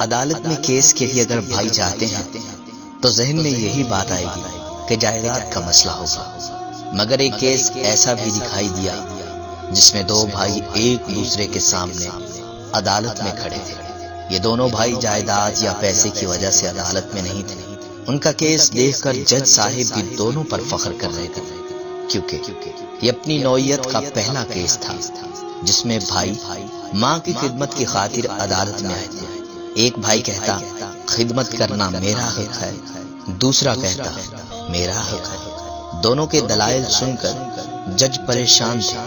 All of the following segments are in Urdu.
عدالت میں کیس کے لیے اگر بھائی جاتے ہیں تو ذہن میں یہی بات آئے گی کہ جائیداد کا مسئلہ ہوگا، مگر ایک کیس ایسا بھی دکھائی دیا جس میں دو بھائی ایک دوسرے کے سامنے عدالت میں کھڑے تھے۔ یہ دونوں بھائی جائیداد یا پیسے کی وجہ سے عدالت میں نہیں تھے۔ ان کا کیس دیکھ کر جج صاحب بھی دونوں پر فخر کر رہے تھے، کیونکہ یہ اپنی نوعیت کا پہلا کیس تھا جس میں بھائی ماں کی خدمت کی خاطر عدالت میں آئے تھے۔ ایک بھائی کہتا خدمت کرنا میرا حق ہے، دوسرا کہتا میرا حق ہے۔ دونوں کے دلائل سن کر جج پریشان تھے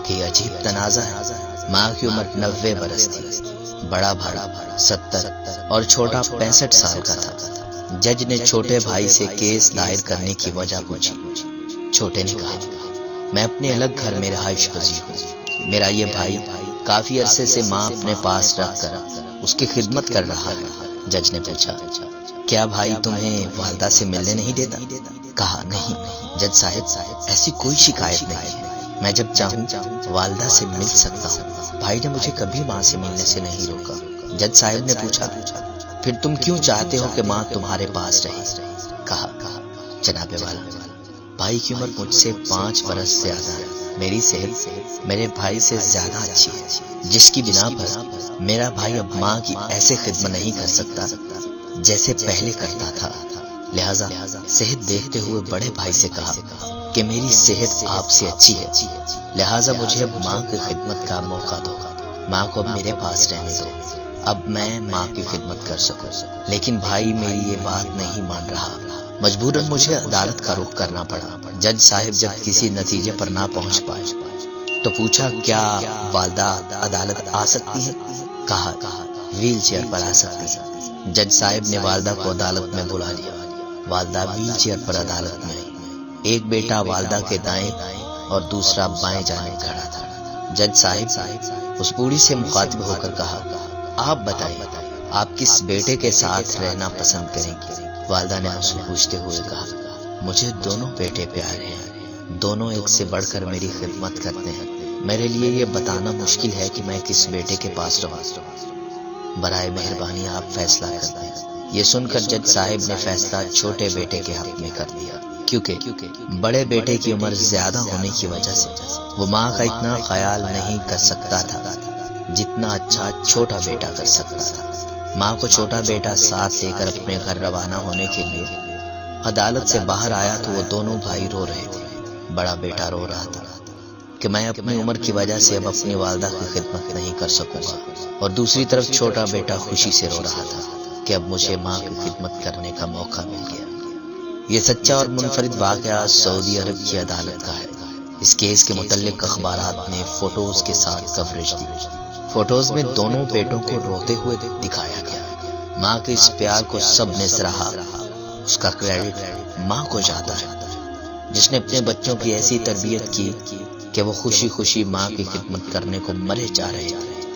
کہ یہ عجیب تنازع ہے۔ ماں کی عمر 90 برس تھی، بڑا بھائی 70 اور چھوٹا 65 سال کا تھا۔ جج نے چھوٹے بھائی سے کیس دائر کرنے کی وجہ پوچھی۔ چھوٹے نے کہا میں اپنے الگ گھر میں رہائش پذیر ہوں، میرا یہ بھائی کافی عرصے سے ماں اپنے پاس رکھ کر اس کی خدمت کر رہا ہے۔ جج نے پوچھا کیا بھائی تمہیں والدہ سے ملنے نہیں دیتا؟ کہا نہیں جج صاحب، ایسی کوئی شکایت نہیں ہے، میں جب چاہوں والدہ سے مل سکتا ہوں۔ بھائی نے مجھے کبھی ماں سے ملنے سے نہیں روکا۔ جج صاحب نے پوچھا پھر تم کیوں چاہتے ہو کہ ماں تمہارے پاس رہے؟ کہا جناب والا، بھائی کی عمر مجھ سے 5 برس زیادہ ہے، میری صحت میرے بھائی سے زیادہ اچھی ہے، جس کی بنا پر میرا بھائی اب ماں کی ایسے خدمت نہیں کر سکتا جیسے پہلے کرتا تھا۔ لہذا صحت دیکھتے ہوئے بڑے بھائی سے کہا کہ میری صحت آپ سے اچھی ہے، لہذا مجھے اب ماں کی خدمت کا موقع دو، ماں کو اب میرے پاس رہنے دو، اب میں ماں کی خدمت کر سکوں۔ لیکن بھائی میری یہ بات نہیں مان رہا، مجبوراً مجھے عدالت کا رخ کرنا پڑا۔ جج صاحب جب کسی نتیجے پر نہ پہنچ پائے تو پوچھا کیا والدہ عدالت آ سکتی ہے؟ کہا ویل چیئر پر آ سکتی ہے۔ جج صاحب نے والدہ کو عدالت میں بلا لیا۔ والدہ ویل چیئر پر عدالت میں آئی۔ ایک بیٹا والدہ کے دائیں اور دوسرا بائیں جانب کھڑا تھا۔ جج صاحب اس بوڑھی سے مخاطب ہو کر کہا آپ بتائیے آپ کس بیٹے کے ساتھ رہنا پسند کریں گے؟ والدہ نے آنسو پوچھتے ہوئے کہا مجھے دونوں بیٹے پیارے ہیں، دونوں ایک سے بڑھ کر میری خدمت کرتے ہیں، میرے لیے یہ بتانا مشکل ہے کہ میں کس بیٹے کے پاس رہوں، برائے مہربانی آپ فیصلہ کر دیں۔ یہ سن کر جج صاحب نے فیصلہ چھوٹے بیٹے کے حق میں کر دیا، کیونکہ بڑے بیٹے کی عمر زیادہ ہونے کی وجہ سے وہ ماں کا اتنا خیال نہیں کر سکتا تھا جتنا اچھا چھوٹا بیٹا کر سکتا تھا۔ ماں کو چھوٹا بیٹا ساتھ لے کر اپنے گھر روانہ ہونے کے لیے عدالت سے باہر آیا تو وہ دونوں بھائی رو رہے تھے۔ بڑا بیٹا رو رہا تھا کہ میں اپنی عمر کی وجہ سے اب اپنی والدہ کی خدمت نہیں کر سکوں گا، اور دوسری طرف چھوٹا بیٹا خوشی سے رو رہا تھا کہ اب مجھے ماں کی خدمت کرنے کا موقع مل گیا۔ یہ سچا اور منفرد واقعہ سعودی عرب کی عدالت کا ہے۔ اس کیس کے متعلق اخبارات نے فوٹوز کے ساتھ کوریج دی۔ فوٹوز میں دونوں بیٹوں کو روتے ہوئے دکھایا گیا۔ ماں کے اس پیار کو سب نے سراہا، اس کا کریڈٹ ماں کو جاتا ہے جس نے اپنے بچوں کی ایسی تربیت کی کہ وہ خوشی خوشی ماں کی خدمت کرنے کو مرے جا رہے تھے۔